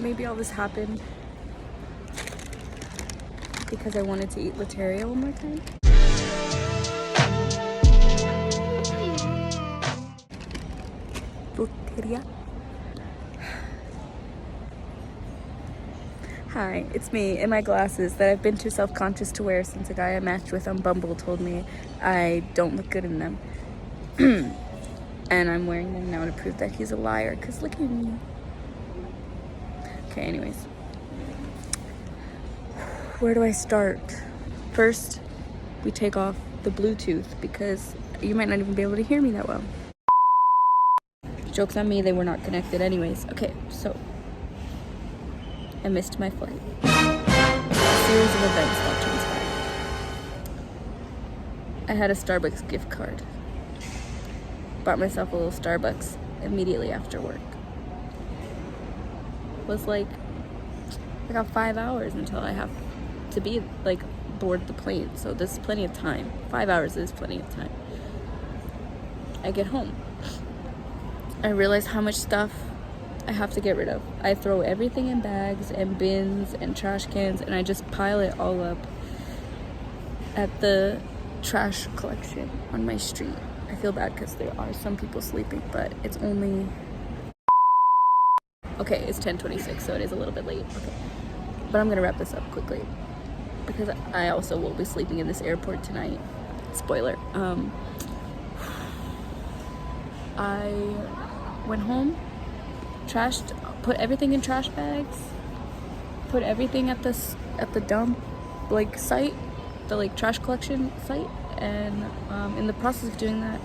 maybe all this happened because I wanted to eat Lateria one more time. Lateria. Hi, it's me in my glasses that I've been too self-conscious to wear since a guy I matched with on Bumble told me I don't look good in them. And I'm wearing them now to prove that he's a liar, because look at me. Okay, anyways. Where do I start? First, we take off the Bluetooth because you might not even be able to hear me that well. Joke's on me, they were not connected anyways. Okay, so I missed my flight. A series of events that transpired. I had a Starbucks gift card. Bought myself a little Starbucks immediately after work. Was like, I got 5 hours until I have to be like board the plane, so there's plenty of time. 5 hours is plenty of time. I get home. I realize how much stuff I have to get rid of. I throw everything in bags and bins and trash cans, and I just pile it all up at the trash collection on my street. I feel bad because there are some people sleeping, but it's only... Okay, it's 10:26, so it is a little bit late. Okay, but I'm gonna wrap this up quickly because I also will be sleeping in this airport tonight. Spoiler. I went home, put everything in trash bags, put everything at the dump like site, the like trash collection site, and in the process of doing that,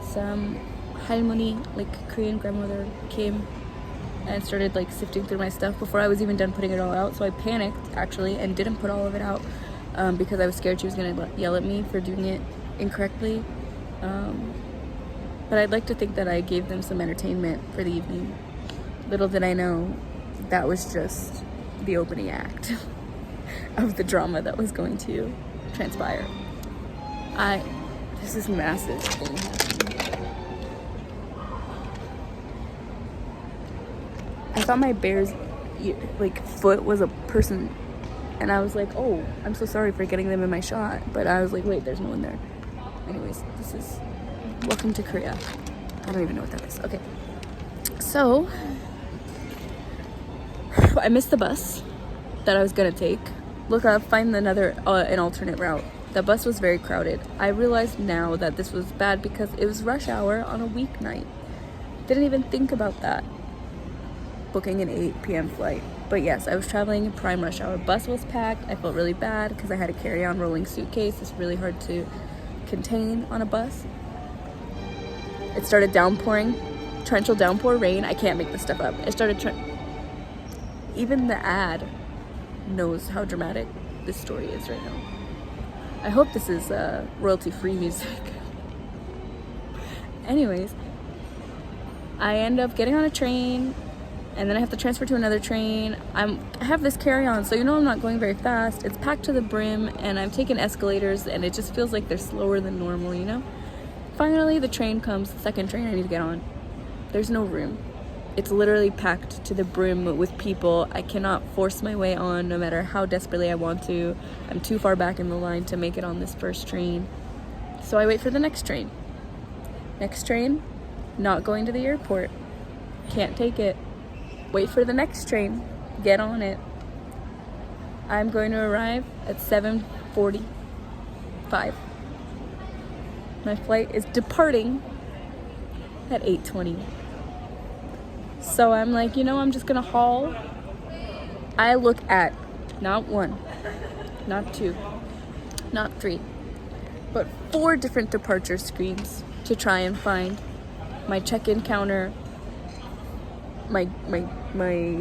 some halmoni, like Korean grandmother, came and started like sifting through my stuff before I was even done putting it all out. So I panicked actually and didn't put all of it out because I was scared she was gonna yell at me for doing it incorrectly. But I'd like to think that I gave them some entertainment for the evening. Little did I know that was just the opening act of the drama that was going to transpire. This is massive thing happening. I thought my bear's like foot was a person, and I was like, oh, I'm so sorry for getting them in my shot, but I was like, wait, there's no one there. Anyways, this is welcome to Korea. I don't even know what that is. Okay, so I missed the bus that I was gonna take. Look up, find another an alternate route. The bus was very crowded. I realized now that this was bad because it was rush hour on a weeknight. Didn't even think about that. Booking an 8 p.m. flight. But yes, I was traveling in prime rush hour. Bus was packed. I felt really bad because I had a carry-on rolling suitcase. It's really hard to contain on a bus. It started downpouring, torrential downpour rain. I can't make this stuff up. It started even the ad knows how dramatic this story is right now. I hope this is royalty-free music. Anyways, I end up getting on a train, and then I have to transfer to another train. I have this carry-on, so you know I'm not going very fast. It's packed to the brim, and I'm taking escalators, and it just feels like they're slower than normal, you know? Finally, the train comes, the second train I need to get on. There's no room. It's literally packed to the brim with people. I cannot force my way on no matter how desperately I want to. I'm too far back in the line to make it on this first train. So I wait for the next train. Next train, not going to the airport. Can't take it. Wait for the next train. Get on it. I'm going to arrive at 7:45. My flight is departing at 8:20. So I'm like, you know, I'm just gonna haul. I look at not 1, not 2, not 3, but 4 different departure screens to try and find my check-in counter, my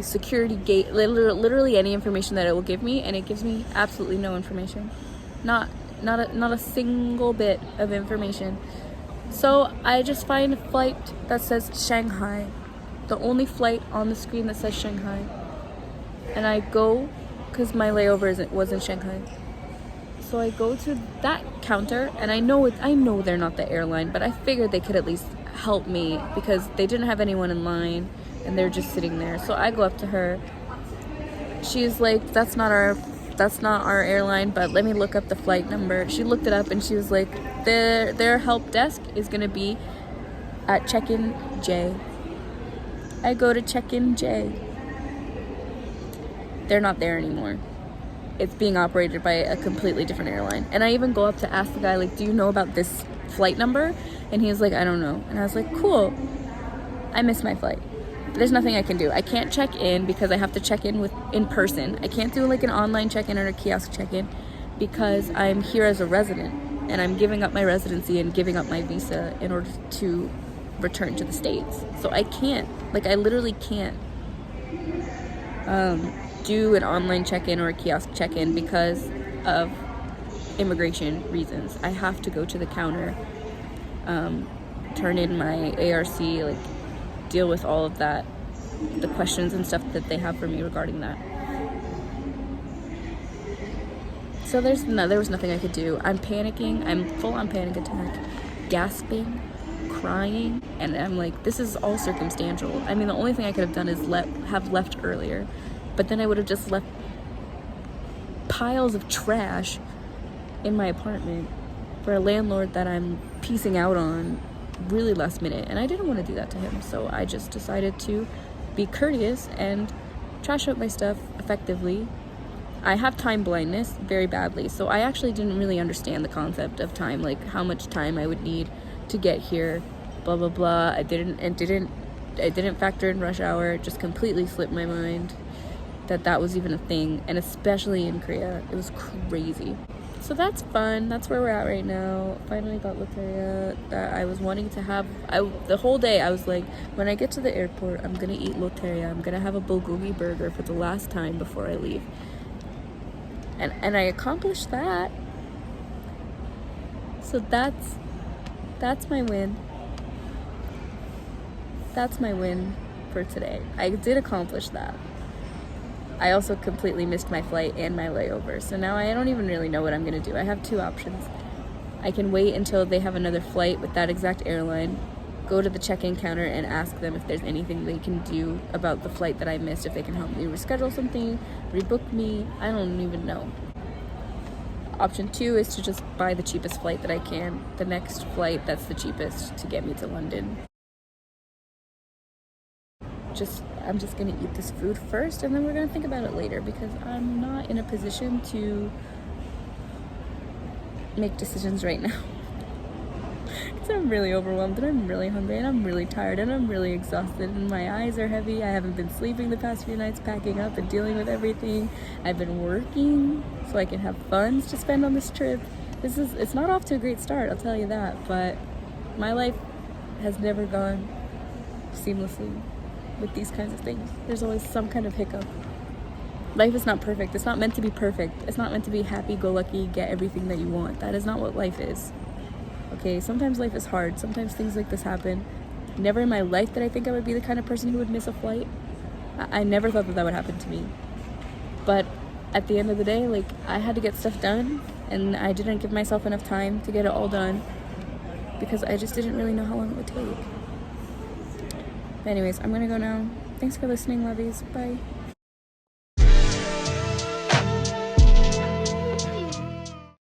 security gate, literally any information that it will give me, and it gives me absolutely no information. Not a single bit of information. So I just find a flight that says Shanghai. The only flight on the screen that says Shanghai. And I go, because my layover was in Shanghai. So I go to that counter, and I know they're not the airline, but I figured they could at least help me because they didn't have anyone in line. and they're just sitting there. So I go up to her. She's like, that's not our airline, but let me look up the flight number. She looked it up and she was like, their help desk is gonna be at check-in J. I go to check-in J. They're not there anymore. It's being operated by a completely different airline. And I even go up to ask the guy, like, do you know about this flight number? And he was like, I don't know. And I was like, cool. I missed my flight. There's nothing I can do. I can't check in because I have to check in in person. I can't do like an online check-in or a kiosk check-in because I'm here as a resident and I'm giving up my residency and giving up my visa in order to return to the States. So I can't, like, I literally can't do an online check-in or a kiosk check-in because of immigration reasons. I have to go to the counter, turn in my ARC, like, deal with all of that, the questions and stuff that they have for me regarding that. So there was nothing I could do. I'm panicking. I'm full on panic attack, gasping, crying, and I'm like, this is all circumstantial. I mean, the only thing I could have done is have left earlier, but then I would have just left piles of trash in my apartment for a landlord that I'm piecing out on really last minute, and I didn't want to do that to him. So I just decided to be courteous and trash out my stuff effectively. I have time blindness very badly, so I actually didn't really understand the concept of time, like how much time I would need to get here, blah blah blah. I didn't factor in rush hour. It just completely slipped my mind that was even a thing, and especially in Korea, it was crazy. So that's fun. That's where we're at right now. Finally got loteria that I was wanting to have. The whole day I was like, when I get to the airport, I'm gonna eat loteria. I'm gonna have a bulgogi burger for the last time before I leave. And I accomplished that. So that's my win. That's my win for today. I did accomplish that. I also completely missed my flight and my layover. So now I don't even really know what I'm going to do. I have two options. I can wait until they have another flight with that exact airline, go to the check-in counter and ask them if there's anything they can do about the flight that I missed, if they can help me reschedule something, rebook me. I don't even know. Option 2 is to just buy the cheapest flight that I can, the next flight that's the cheapest to get me to London. I'm just gonna eat this food first, and then we're gonna think about it later, because I'm not in a position to make decisions right now. Because I'm really overwhelmed, and I'm really hungry, and I'm really tired, and I'm really exhausted, and my eyes are heavy. I haven't been sleeping the past few nights, packing up and dealing with everything. I've been working so I can have funds to spend on this trip. It's not off to a great start, I'll tell you that, but my life has never gone seamlessly with these kinds of things. There's always some kind of hiccup. Life is not perfect. It's not meant to be perfect. It's not meant to be happy-go-lucky, get everything that you want. That is not what life is. Okay, sometimes life is hard. Sometimes things like this happen. Never in my life did I think I would be the kind of person who would miss a flight. I never thought that would happen to me. But at the end of the day, like, I had to get stuff done, and I didn't give myself enough time to get it all done because I just didn't really know how long it would take. But anyways, I'm gonna go now. Thanks for listening, lovies. Bye.